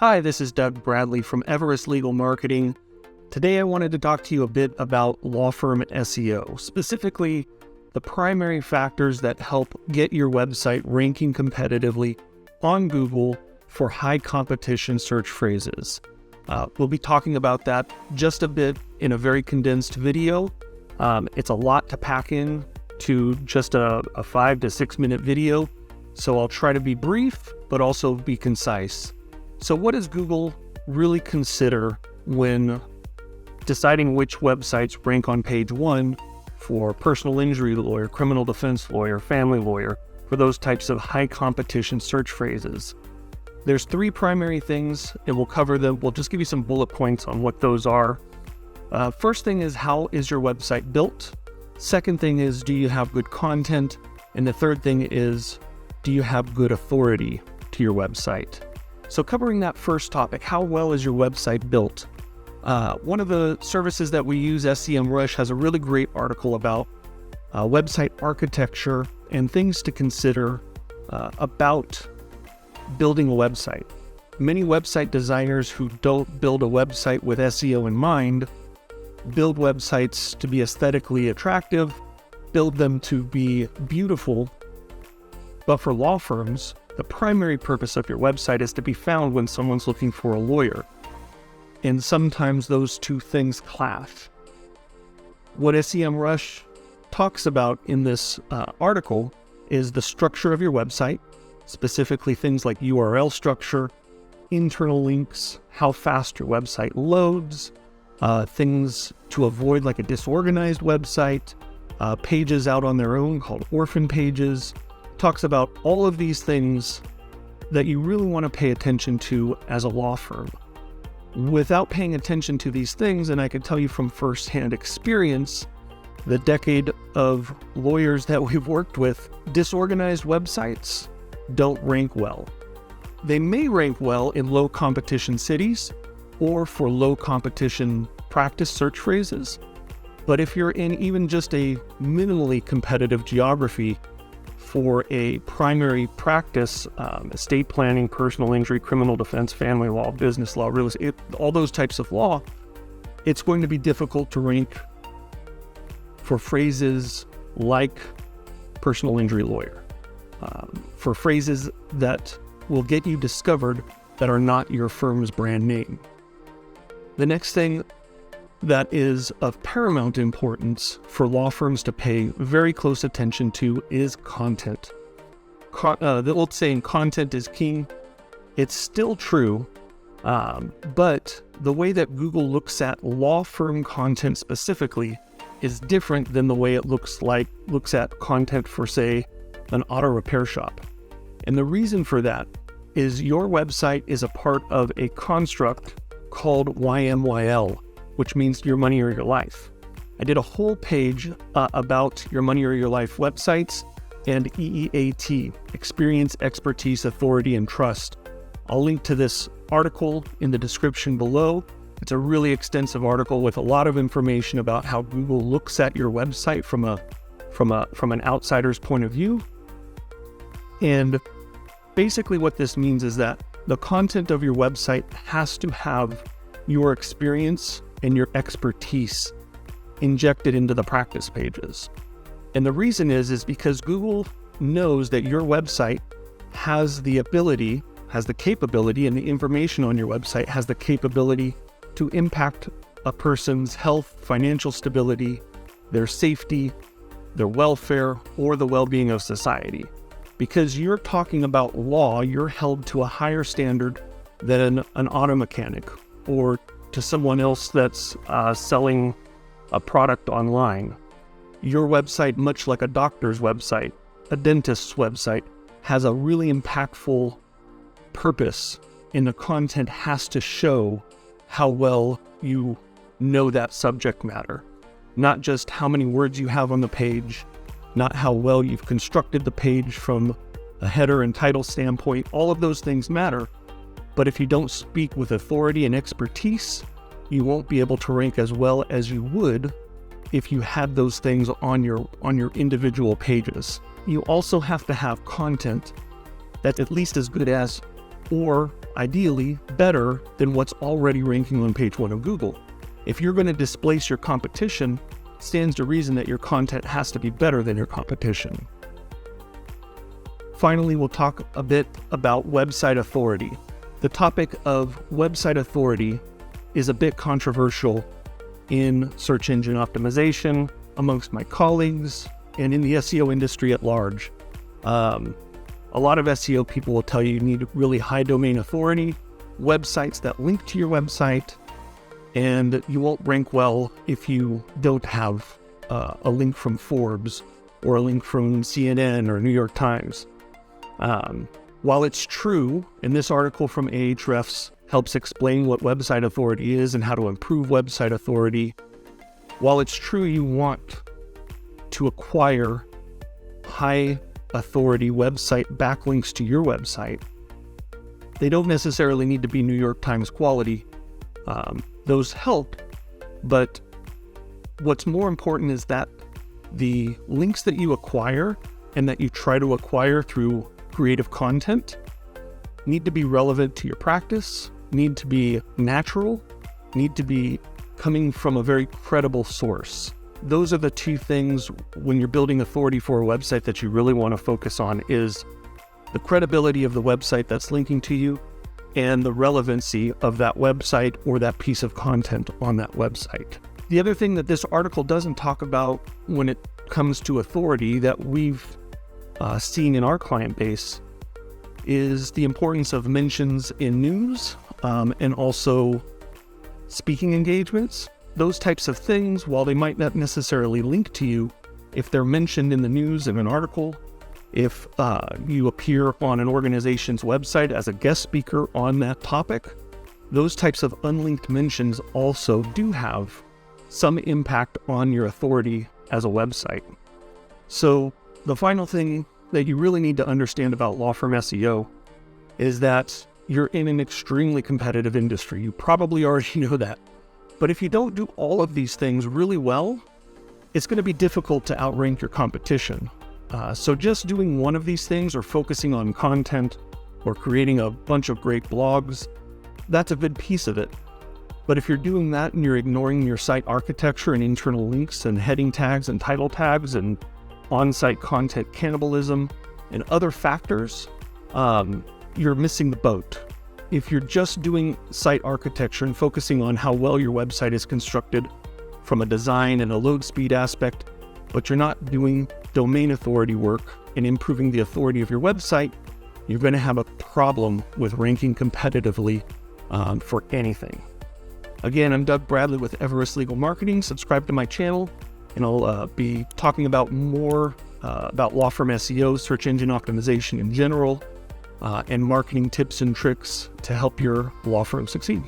Hi, this is Doug Bradley from Everest Legal Marketing. Today I wanted to talk to you a bit about law firm SEO, specifically the primary factors that help get your website ranking competitively on Google for high competition search phrases. We'll be talking about that just a bit in a very condensed video. It's a lot to pack in to just a 5 to 6 minute video, so I'll try to be brief, but also be concise. So what does Google really consider when deciding which websites rank on page 1 for personal injury lawyer, criminal defense lawyer, family lawyer, for those types of high competition search phrases? There's 3 primary things, and we'll cover them. We'll just give you some bullet points on what those are. First thing is, how is your website built? Second thing is, do you have good content? And the third thing is, do you have good authority to your website? So covering that first topic, how well is your website built? One of the services that we use, SEMrush, has a really great article about website architecture and things to consider about building a website. Many website designers who don't build a website with SEO in mind build websites to be aesthetically attractive, build them to be beautiful, but for law firms, the primary purpose of your website is to be found when someone's looking for a lawyer. And sometimes those two things clash. What SEMrush talks about in this article is the structure of your website, specifically things like URL structure, internal links, how fast your website loads, things to avoid like a disorganized website, pages out on their own called orphan pages. Talks about all of these things that you really want to pay attention to as a law firm. Without paying attention to these things, and I can tell you from firsthand experience, the decade of lawyers that we've worked with, disorganized websites don't rank well. They may rank well in low competition cities or for low competition practice search phrases, but if you're in even just a minimally competitive geography for a primary practice, estate planning, personal injury, criminal defense, family law, business law, real estate, all those types of law, it's going to be difficult to rank for phrases like personal injury lawyer, for phrases that will get you discovered that are not your firm's brand name. The next thing that is of paramount importance for law firms to pay very close attention to is content. The old saying, content is king. It's still true, but the way that Google looks at law firm content specifically is different than the way it looks at content for, say, an auto repair shop. And the reason for that is your website is a part of a construct called YMYL, which means your money or your life. I did a whole page about your money or your life websites and EEAT, experience, expertise, authority, and trust. I'll link to this article in the description below. It's a really extensive article with a lot of information about how Google looks at your website from an outsider's point of view. And basically what this means is that the content of your website has to have your experience and your expertise injected into the practice pages. And the reason is because Google knows that your website has the capability, and the information on your website has the capability to impact a person's health, financial stability, their safety, their welfare, or the well-being of society. Because you're talking about law, you're held to a higher standard than an auto mechanic or to someone else that's selling a product online. Your website, much like a doctor's website, a dentist's website, has a really impactful purpose, and the content has to show how well you know that subject matter. Not just how many words you have on the page, not how well you've constructed the page from a header and title standpoint. All of those things matter. But if you don't speak with authority and expertise, you won't be able to rank as well as you would if you had those things on your individual pages. You also have to have content that's at least as good as or ideally better than what's already ranking on page 1 of Google. If you're going to displace your competition, it stands to reason that your content has to be better than your competition. Finally, we'll talk a bit about website authority. The topic of website authority is a bit controversial in search engine optimization amongst my colleagues and in the SEO industry at large. A lot of SEO people will tell you need really high domain authority, websites that link to your website, and you won't rank well if you don't have a link from Forbes or a link from CNN or New York Times. While it's true, and this article from Ahrefs helps explain what website authority is and how to improve website authority, while it's true you want to acquire high authority website backlinks to your website, they don't necessarily need to be New York Times quality. Those help, but what's more important is that the links that you acquire and that you try to acquire through creative content need to be relevant to your practice, need to be natural, need to be coming from a very credible source. Those are the two things when you're building authority for a website that you really want to focus on, is the credibility of the website that's linking to you and the relevancy of that website or that piece of content on that website. The other thing that this article doesn't talk about when it comes to authority that we've seen in our client base is the importance of mentions in news and also speaking engagements. Those types of things, while they might not necessarily link to you, if they're mentioned in the news in an article, if you appear on an organization's website as a guest speaker on that topic, those types of unlinked mentions also do have some impact on your authority as a website. So the final thing that you really need to understand about law firm SEO is that you're in an extremely competitive industry. You probably already know that. But if you don't do all of these things really well, it's going to be difficult to outrank your competition. So just doing one of these things or focusing on content or creating a bunch of great blogs, that's a good piece of it. But if you're doing that and you're ignoring your site architecture and internal links and heading tags and title tags and on-site content cannibalism and other factors, you're missing the boat. If you're just doing site architecture and focusing on how well your website is constructed from a design and a load speed aspect, but you're not doing domain authority work and improving the authority of your website, you're going to have a problem with ranking competitively for anything. Again, I'm Doug Bradley with Everest Legal Marketing. Subscribe to my channel, and I'll be talking about more about law firm SEO, search engine optimization in general, and marketing tips and tricks to help your law firm succeed.